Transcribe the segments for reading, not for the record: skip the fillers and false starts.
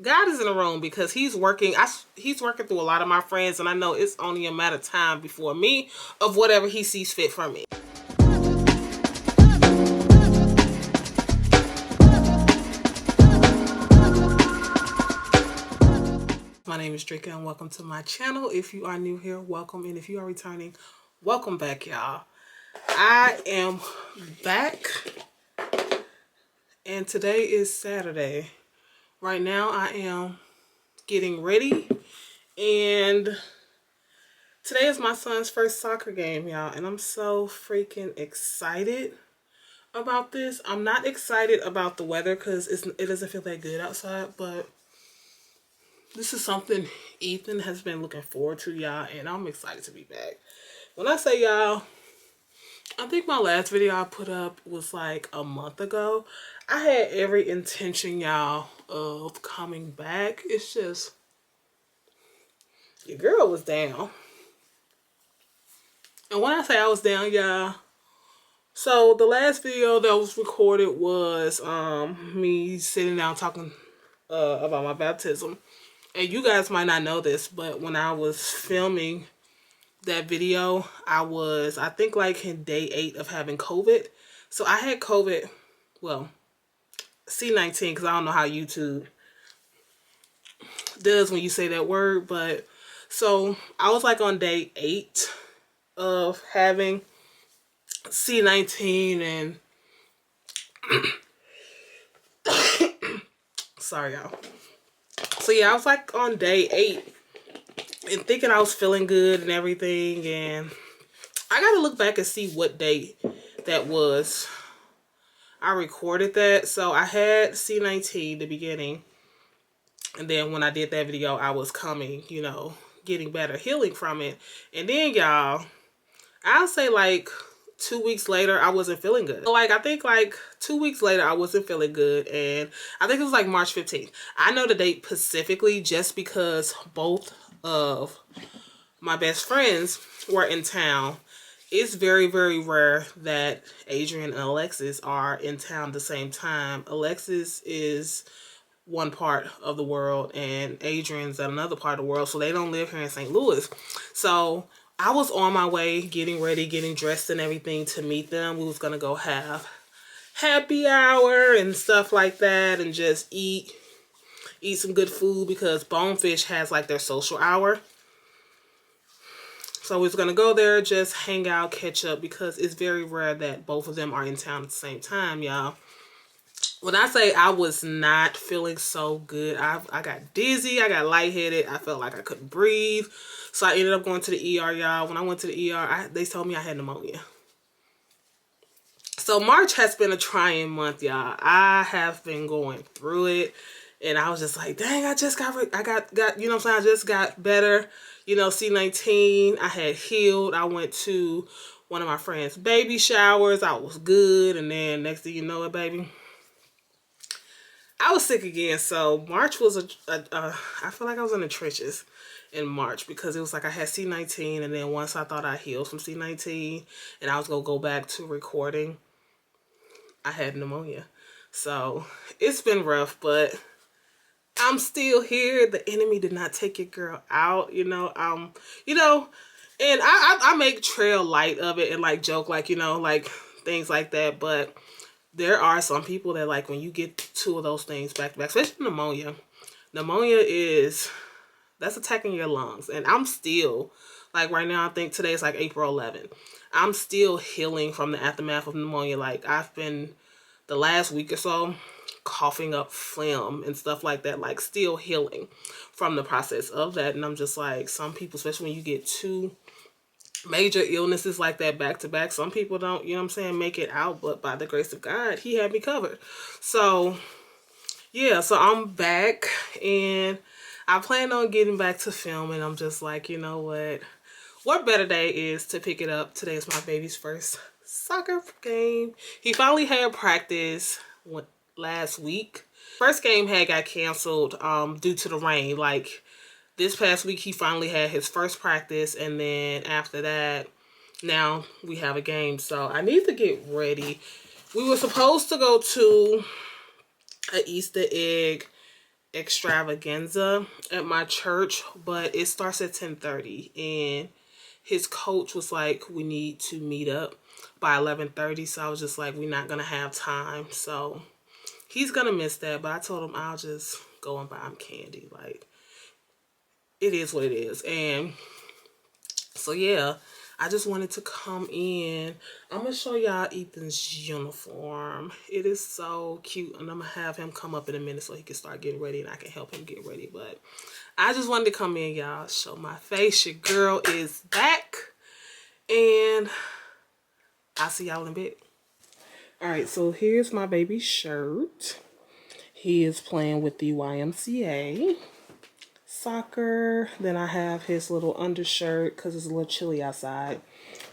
God is in the room because he's working. He's working through a lot of my friends, and I know it's only a matter of time before me of whatever he sees fit for me. My name is Dreka and welcome to my channel. If you are new here, welcome, and if you are returning, welcome back, y'all. I am back, and today is Saturday. Right now I am getting ready, and today is my son's first soccer game, y'all, and I'm so freaking excited about this. I'm not excited about the weather because it doesn't feel that good outside, but this is something Ethan has been looking forward to, y'all, and I'm excited to be back. When I say y'all, I think my last video I put up was like a month ago. I had every intention, y'all, of coming back. It's just, your girl was down. And when I say I was down, y'all, so the last video that was recorded was me sitting down talking about my baptism. And you guys might not know this, but when I was filming that video, I think like in day 8 of having COVID. So I had COVID, well, C19, because I don't know how YouTube does when you say that word, but so I was like on day 8 of having C19, and sorry y'all. So yeah, I was like on day 8 and thinking I was feeling good and everything, and I gotta look back and see what day that was. I recorded that. So I had C19 the beginning, and then when I did that video I was coming, you know, getting better, healing from it. And then y'all, I'll say like 2 weeks later I wasn't feeling good. Like I think like 2 weeks later I wasn't feeling good, and I think it was like March 15th. I know the date specifically just because both of my best friends were in town. It's very, very rare that Adrian and Alexis are in town at the same time. Alexis is one part of the world and Adrian's at another part of the world, so they don't live here in St. Louis. So I was on my way, getting ready, getting dressed and everything to meet them. We was gonna go have happy hour and stuff like that, and just eat some good food because Bonefish has like their social hour. So we was gonna go there, just hang out, catch up, because it's very rare that both of them are in town at the same time, y'all. When I say I was not feeling so good, I got dizzy, I got lightheaded, I felt like I couldn't breathe. So I ended up going to the ER, y'all. When I went to the ER, they told me I had pneumonia. So March has been a trying month, y'all. I have been going through it, and I was just like, dang, I got, you know what I'm saying? I just got better. You know, C19, I had healed. I went to one of my friend's baby showers. I was good. And then next thing you know it, baby, I was sick again. So March was I feel like I was in the trenches in March, because it was like I had C19, and then once I thought I healed from C19 and I was going to go back to recording, I had pneumonia. So it's been rough, but I'm still here. The enemy did not take your girl out, you know. And I make trail light of it and like joke, like, you know, like things like that. But there are some people that, like, when you get 2 of those things back to back, especially pneumonia. Pneumonia that's attacking your lungs. And I'm still, like right now, I think today is like April 11th. I'm still healing from the aftermath of pneumonia. Like I've been the last week or so coughing up phlegm and stuff like that, like still healing from the process of that. And I'm just like, some people, especially when you get 2 major illnesses like that back to back, some people don't, you know what I'm saying, make it out, but by the grace of God, he had me covered. So yeah, so I'm back, and I plan on getting back to filming. I'm just like, you know what better day is to pick it up. Today is my baby's first soccer game. He finally had practice last week. First game had got canceled due to the rain. Like this past week he finally had his first practice, and then after that now we have a game. So I need to get ready. We were supposed to go to an Easter egg extravaganza at my church, but it starts at 10:30, and his coach was like, we need to meet up by 11:30. So I was just like, we're not gonna have time, so he's gonna miss that. But I told him I'll just go and buy him candy. Like, it is what it is. And so yeah, I just wanted to come in. I'm gonna show y'all Ethan's uniform. It is so cute, and I'm gonna have him come up in a minute so he can start getting ready and I can help him get ready. But I just wanted to come in, y'all, show my face. Your girl is back, and I'll see y'all in a bit. All right, so here's my baby's shirt. He is playing with the YMCA soccer. Then I have his little undershirt because it's a little chilly outside.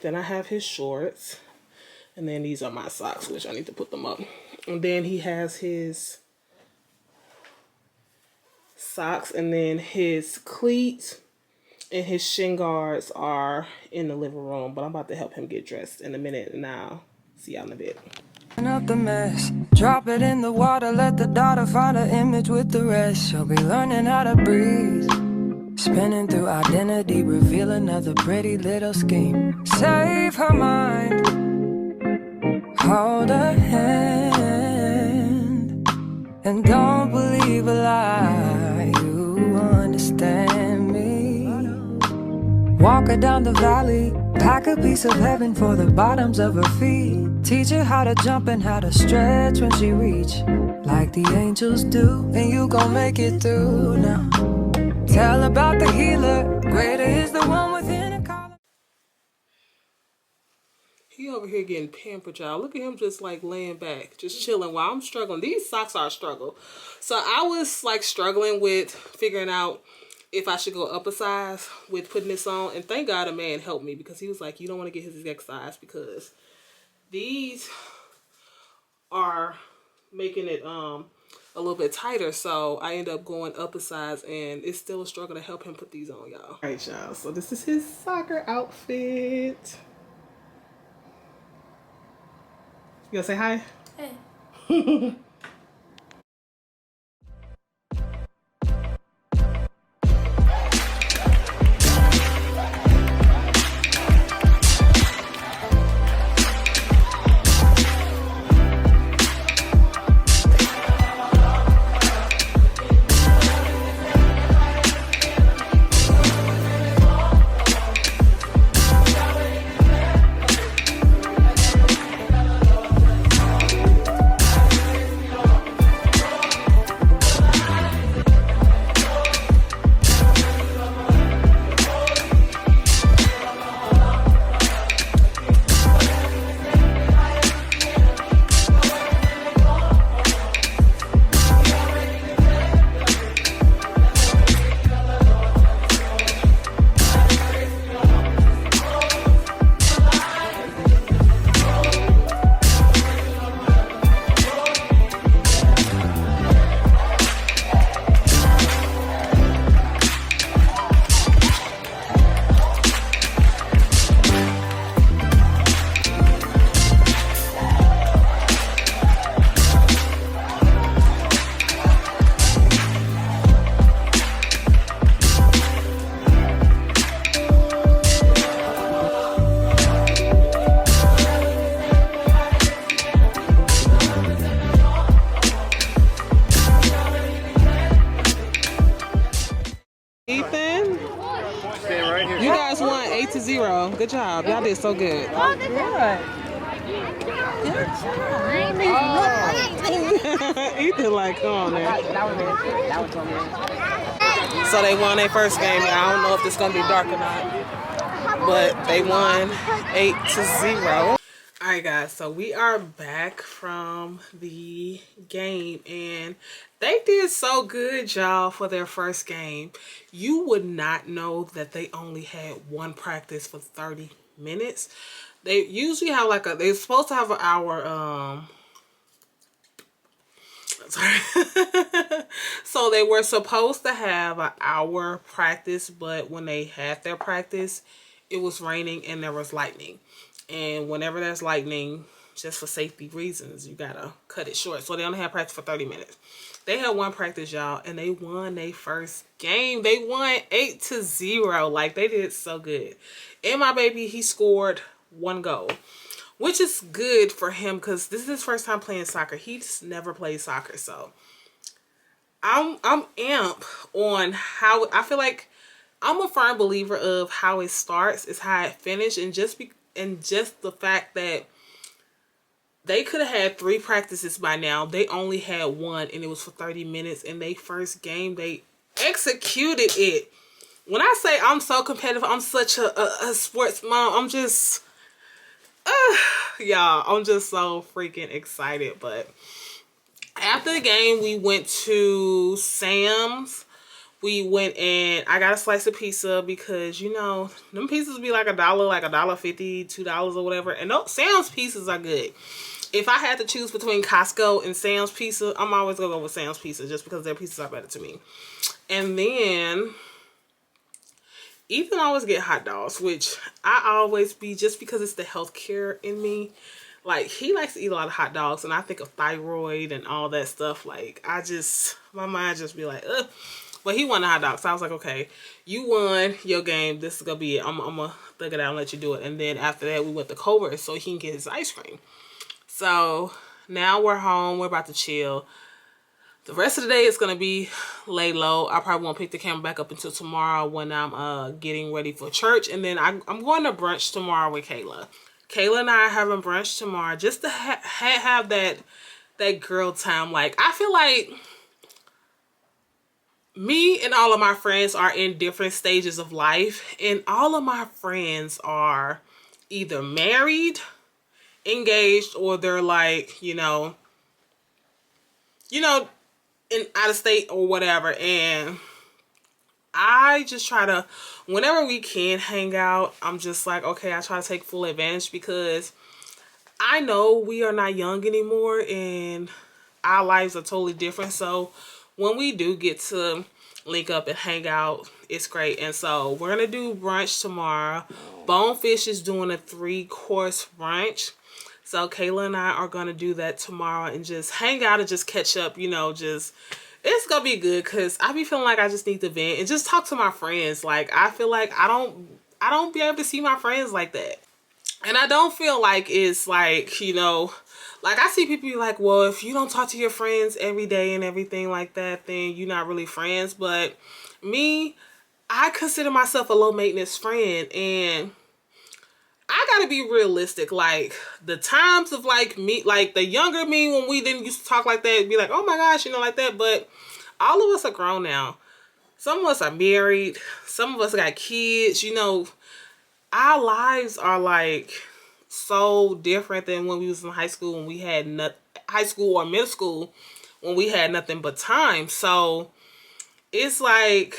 Then I have his shorts. And then these are my socks, which I need to put them up. And then he has his socks, and then his cleats and his shin guards are in the living room. But I'm about to help him get dressed in a minute, and I'll see y'all in a bit. Up the mess, drop it in the water, let the daughter find her image with the rest. She'll be learning how to breathe, spinning through identity, reveal another pretty little scheme. Save her mind, hold her hand, and don't believe a lie. You understand me. Walk her down the valley, pack a piece of heaven for the bottoms of her feet. Teach her how to jump and how to stretch when she reach, like the angels do, and you gon' make it through now. Tell about the healer, greater is the one within a collar. He over here getting pampered, y'all. Look at him just like laying back, just chilling while I'm struggling. These socks are a struggle. So I was like struggling with figuring out if I should go up a size with putting this on. And thank God a man helped me, because he was like, you don't want to get his exact size, because these are making it a little bit tighter. So I end up going up a size, and it's still a struggle to help him put these on, y'all. All right, y'all. So this is his soccer outfit. You gonna say hi? Hey. Ethan, you guys won 8-0. Good job. Y'all did so good. Oh, good. Ethan, like, come on, man. So they won their first game. I don't know if it's gonna be dark or not, but they won 8-0. All right, guys. So we are back from the game, and they did so good, y'all, for their first game. You would not know that they only had one practice for 30 minutes. They usually have like they're supposed to have an hour, sorry. So they were supposed to have an hour practice, but when they had their practice, it was raining and there was lightning. And whenever there's lightning, just for safety reasons, you gotta cut it short. So they only had practice for 30 minutes. They had one practice, y'all, and they won their first game. They won 8-0. Like, they did so good. And my baby, he scored 1 goal, which is good for him because this is his first time playing soccer. He's never played soccer, so I'm amp on how I feel like I'm a firm believer of how it starts is how it finishes, and just the fact that they could have had 3 practices by now. They only had 1, and it was for 30 minutes. And they first game, they executed it. When I say I'm so competitive, I'm such a sports mom. I'm just, y'all, I'm just so freaking excited. But after the game, we went to Sam's. We went and I got a slice of pizza because, you know, them pizzas be like $1, like $1.50, $2 or whatever. And those Sam's pizzas are good. If I had to choose between Costco and Sam's Pizza, I'm always going to go with Sam's Pizza just because their pizzas are better to me. And then Ethan always get hot dogs, which I always be just because it's the healthcare in me. Like, he likes to eat a lot of hot dogs, and I think of thyroid and all that stuff. Like, my mind just be like, ugh. But he won the hot dog, so I was like, okay, you won your game. This is going to be it. I'm going to thug it out and let you do it. And then after that, we went to Culver's so he can get his ice cream. So now we're home. We're about to chill. The rest of the day is going to be lay low. I probably won't pick the camera back up until tomorrow when I'm getting ready for church. And then I'm going to brunch tomorrow with Kayla. Kayla and I are having brunch tomorrow just to have that girl time. Like, I feel like me and all of my friends are in different stages of life. And all of my friends are either married, engaged, or they're like, you know, in out of state or whatever. And I just try to, whenever we can hang out, I'm just like, okay, I try to take full advantage because I know we are not young anymore and our lives are totally different. So when we do get to link up and hang out, it's great. And so we're going to do brunch tomorrow. Bonefish is doing a 3-course brunch. So Kayla and I are going to do that tomorrow and just hang out and just catch up, you know, just, it's going to be good because I be feeling like I just need to vent and just talk to my friends. Like, I feel like I don't be able to see my friends like that. And I don't feel like it's like, you know, like I see people be like, well, if you don't talk to your friends every day and everything like that, then you're not really friends. But me, I consider myself a low maintenance friend, and I gotta be realistic. Like, the times of like me, like the younger me when we didn't used to talk like that, be like, oh my gosh, you know, like that. But all of us are grown now. Some of us are married. Some of us got kids. You know, our lives are like so different than when we was in high school, when we had high school or middle school, when we had nothing but time. So it's like,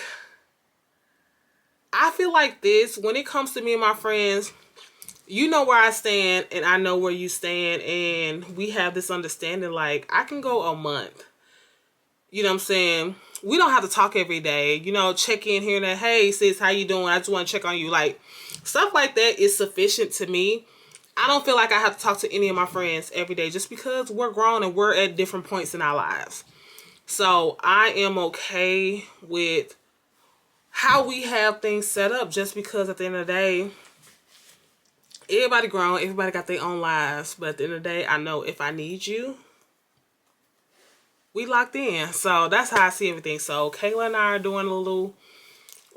I feel like this, when it comes to me and my friends, you know where I stand and I know where you stand, and we have this understanding. Like, I can go a month, you know what I'm saying? We don't have to talk every day, you know, check in here and there. Hey sis, how you doing? I just want to check on you. Like, stuff like that is sufficient to me. I don't feel like I have to talk to any of my friends every day just because we're grown and we're at different points in our lives. So I am okay with how we have things set up, just because at the end of the day, everybody grown, everybody got their own lives. But at the end of the day, I know if I need you, we locked in. So that's how I see everything. So Kayla and I are doing a little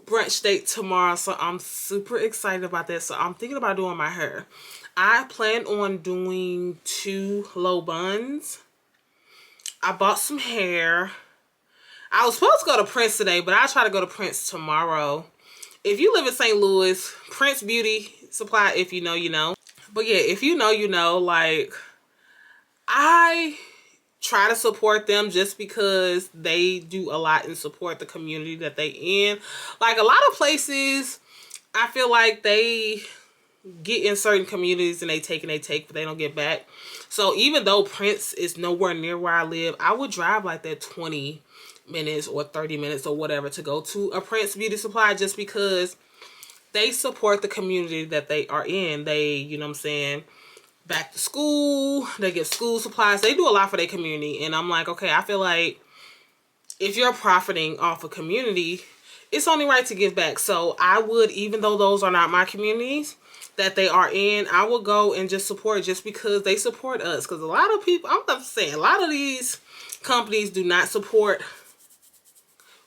brunch date tomorrow. So I'm super excited about that. So I'm thinking about doing my hair. I plan on doing 2 low buns. I bought some hair. I was supposed to go to Prince today, but I'll try to go to Prince tomorrow. If you live in St. Louis, Prince Beauty Supply, if you know, you know. But yeah, if you know, you know. Like, I try to support them just because they do a lot and support the community that they in. Like, a lot of places, I feel like they get in certain communities and they take, but they don't get back. So even though Prince is nowhere near where I live, I would drive like that 20 minutes or 30 minutes or whatever to go to a Prince Beauty Supply, just because they support the community that they are in. They, you know what I'm saying, back to school. They give school supplies. They do a lot for their community. And I'm like, okay, I feel like if you're profiting off a community, it's only right to give back. So I would, even though those are not my communities that they are in, I will go and just support just because they support us. Because a lot of people, I'm not saying, a lot of these companies do not support,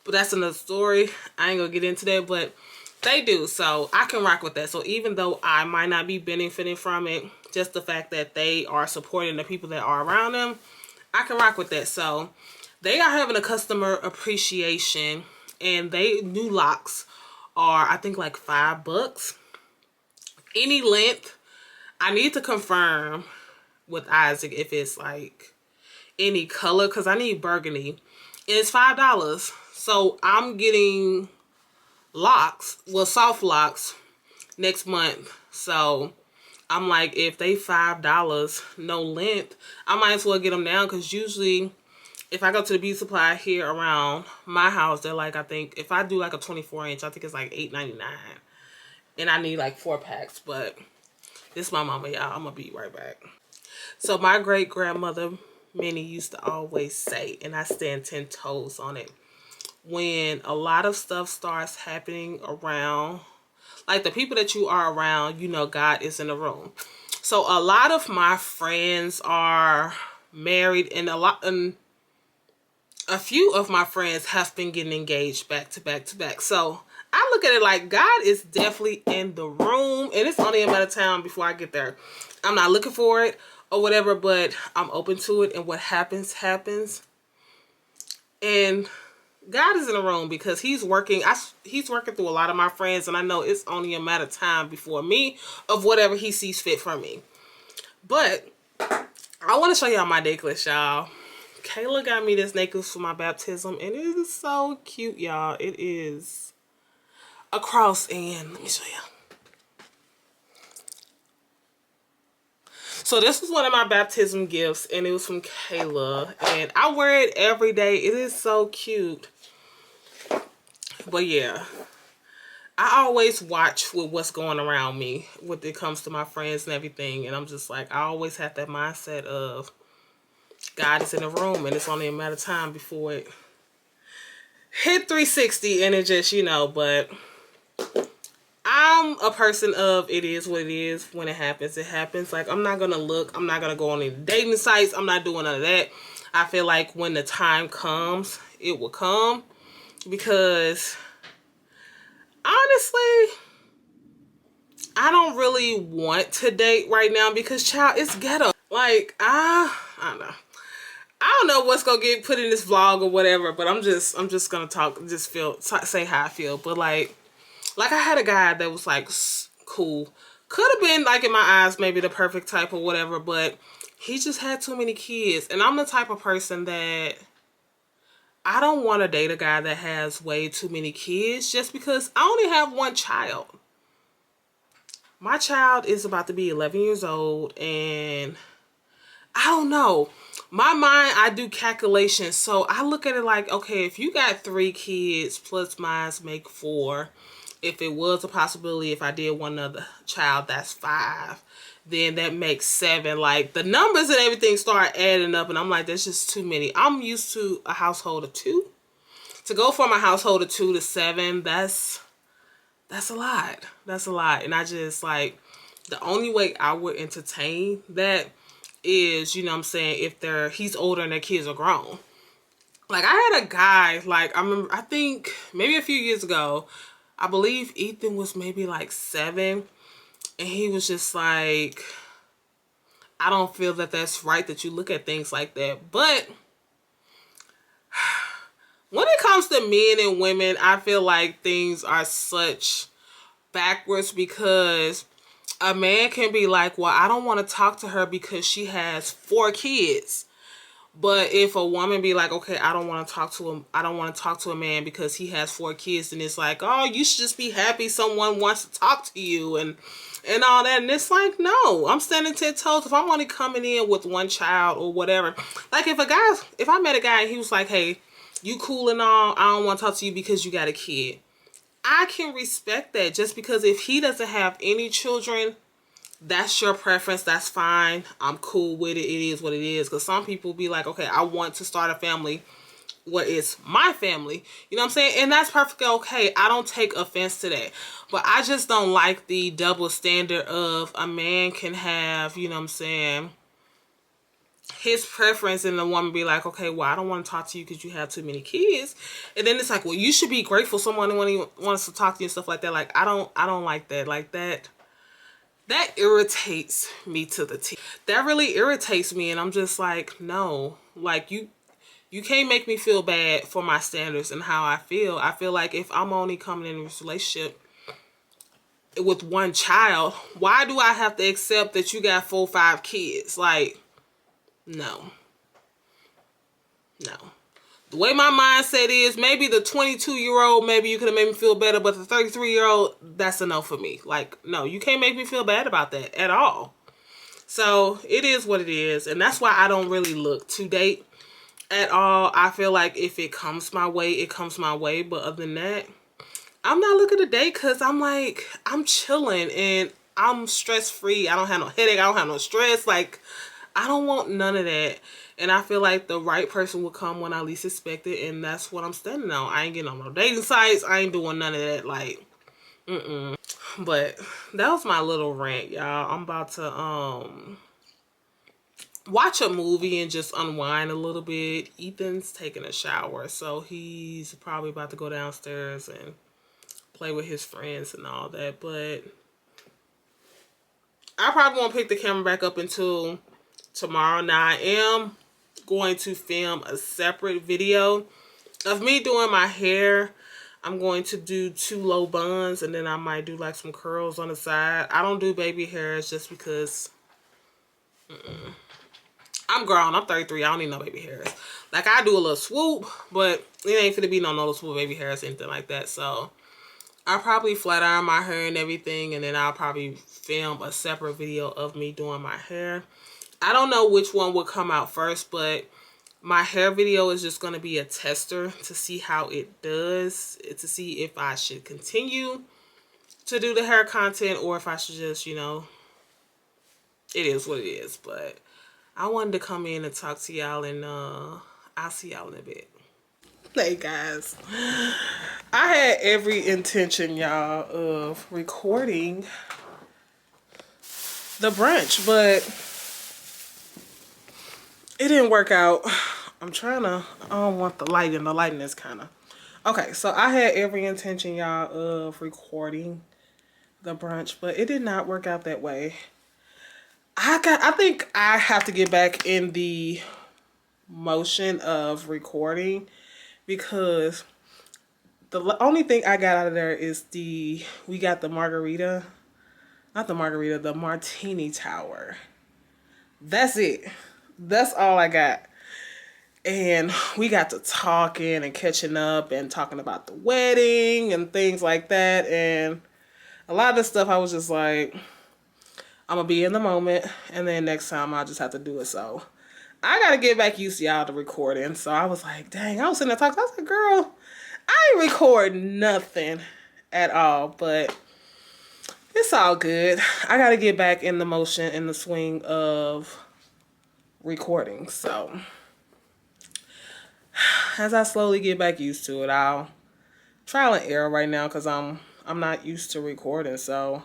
but that's another story. I ain't gonna get into that, but they do. So I can rock with that. So even though I might not be benefiting from it, just the fact that they are supporting the people that are around them, I can rock with that. So they are having a customer appreciation, and they new locks are, I think, like $5. Any length. I need to confirm with Isaac if it's like any color, because I need burgundy. And it's $5. So I'm getting locks, well, soft locks next month. So I'm like, if they $5, no length, I might as well get them now, because usually if I go to the beauty supply here around my house, they're like, I think if I do like a 24-inch, I think it's like $8.99, and I need like 4 packs. But this is my mama, y'all. I'm gonna be right back. So my great grandmother Minnie used to always say, and I stand 10 toes on it, when a lot of stuff starts happening around, like the people that you are around, you know God is in the room. So a lot of my friends are married, and a few of my friends have been getting engaged back to back to back. So I look at it like God is definitely in the room, and it's only a matter of time before I get there. I'm not looking for it or whatever, but I'm open to it, and what happens, happens. And God is in the room because he's working. He's working through a lot of my friends, and I know it's only a matter of time before me of whatever he sees fit for me. But I want to show y'all my necklace, y'all. Kayla got me this necklace for my baptism, and it is so cute, y'all. It is a cross, and let me show y'all. So this was one of my baptism gifts, and it was from Kayla, and I wear it every day. It is so cute. But yeah, I always watch with what's going around me when it comes to my friends and everything, and I'm just like, I always have that mindset of God is in the room, and it's only a matter of time before it hit 360, and it just, you know. But I'm a person of, it is what it is. When it happens, it happens. Like, I'm not gonna look, I'm not gonna go on any dating sites, I'm not doing none of that. I feel like when the time comes, it will come, because honestly, I don't really want to date right now, because child, it's ghetto. Like, I don't know. I don't know what's gonna get put in this vlog or whatever, but I'm just gonna say how I feel. But like I had a guy that was like cool, could have been like in my eyes maybe the perfect type or whatever, but he just had too many kids, and I'm the type of person that I don't want to date a guy that has way too many kids, just because I only have one child. My child is about to be 11 years old, and I don't know. My mind, I do calculations. So I look at it like, okay, if you got 3 kids plus mine make 4. If it was a possibility, if I did one other child, that's 5. Then that makes 7. Like, the numbers and everything start adding up, and I'm like, that's just too many. I'm used to a household of 2. To go from a household of 2 to 7, that's a lot. That's a lot. And I just, like, the only way I would entertain that is, you know what I'm saying, if he's older and their kids are grown. Like, I had a guy, like, I think maybe a few years ago, I believe Ethan was maybe like 7, and he was just like, I don't feel that that's right that you look at things like that. But when it comes to men and women, I feel like things are such backwards, because a man can be like, well, I don't want to talk to her because she has 4 kids. But if a woman be like, okay, I don't want to talk to a man because he has 4 kids, then it's like, oh, you should just be happy someone wants to talk to you and all that. And it's like, no, I'm standing 10 toes. If I'm only coming in with 1 child or whatever, like if I met a guy and he was like, hey, you cool and all, I don't want to talk to you because you got a kid, I can respect that, just because if he doesn't have any children, that's your preference. That's fine. I'm cool with it. It is what it is. Because some people be like, okay, I want to start a family. What is my family? You know what I'm saying? And that's perfectly okay. I don't take offense to that. But I just don't like the double standard of a man can have, you know what I'm saying, his preference, and the woman be like, okay, well, I don't want to talk to you because you have too many kids. And then it's like, well, you should be grateful someone wants to talk to you and stuff like that. Like, I don't like that. Like, that irritates me to the T. That really irritates me, and I'm just like, no. Like, you can't make me feel bad for my standards and how I feel. I feel like if I'm only coming in this relationship with one child, why do I have to accept that you got 4 or 5 kids? Like, no. No. The way my mindset is, maybe the 22-year-old, maybe you could have made me feel better, but the 33-year-old, that's a no for me. Like, no, you can't make me feel bad about that at all. So, it is what it is, and that's why I don't really look to date at all. I feel like if it comes my way, it comes my way, but other than that, I'm not looking to date because I'm like, I'm chilling and I'm stress-free. I don't have no headache. I don't have no stress. Like, I don't want none of that. And I feel like the right person will come when I least expect it, and that's what I'm standing on. I ain't getting on no dating sites. I ain't doing none of that. Like, But that was my little rant, y'all. I'm about to watch a movie and just unwind a little bit. Ethan's taking a shower, so he's probably about to go downstairs and play with his friends and all that. But I probably won't pick the camera back up until tomorrow. Now, I am going to film a separate video of me doing my hair. I'm going to do 2 low buns, and then I might do like some curls on the side. I don't do baby hairs just because I'm grown. I'm 33. I don't need no baby hairs. Like, I do a little swoop, but it ain't finna be no noticeable baby hairs or anything like that. So I'll probably flat iron my hair and everything, and then I'll probably film a separate video of me doing my hair. I don't know which one will come out first, but my hair video is just going to be a tester to see how it does, to see if I should continue to do the hair content or if I should just, you know, it is what it is. But I wanted to come in and talk to y'all, and I'll see y'all in a bit. Hey guys, I had every intention, y'all, of recording the brunch, but it didn't work out. I don't want the lighting. The lighting is kind of... Okay, so I had every intention, y'all, of recording the brunch, but it did not work out that way. I think I have to get back in the motion of recording, because the only thing I got out of there is we got the margarita, not the margarita, the martini tower. That's it. That's all I got. And we got to talking and catching up and talking about the wedding and things like that. And a lot of the stuff I was just like, I'm going to be in the moment, and then next time I'll just have to do it. So I got to get back used to y'all to recording. So I was like, dang, I was sitting there talking. I was like, girl, I ain't record nothing at all. But it's all good. I got to get back in the motion, in the swing of recording. So as I slowly get back used to it, I'll trial and error right now because I'm not used to recording. So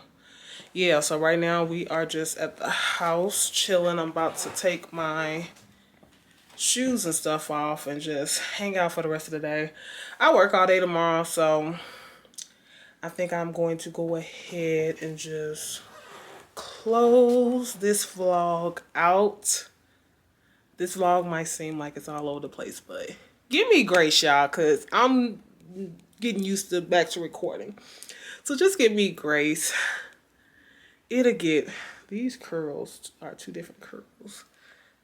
yeah, so right now we are just at the house chilling. I'm about to take my shoes and stuff off and just hang out for the rest of the day. I work all day tomorrow, so I think I'm going to go ahead and just close this vlog out. This vlog might seem like it's all over the place, but give me grace, y'all, because I'm getting used to back to recording. So just give me grace. It'll get... These curls are 2 different curls.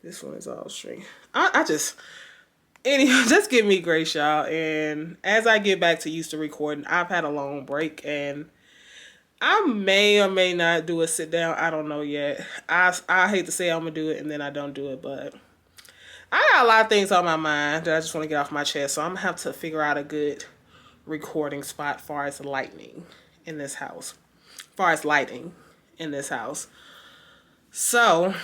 This one is all straight. Anyway, just give me grace, y'all. And as I get back to used to recording, I've had a long break, and I may or may not do a sit down. I don't know yet. I hate to say I'm going to do it and then I don't do it, but I got a lot of things on my mind that I just want to get off my chest. So I'm going to have to figure out a good recording spot as far as lighting in this house. So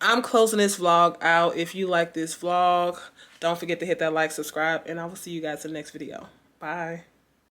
I'm closing this vlog out. If you like this vlog, don't forget to hit that like, subscribe, and I will see you guys in the next video. Bye.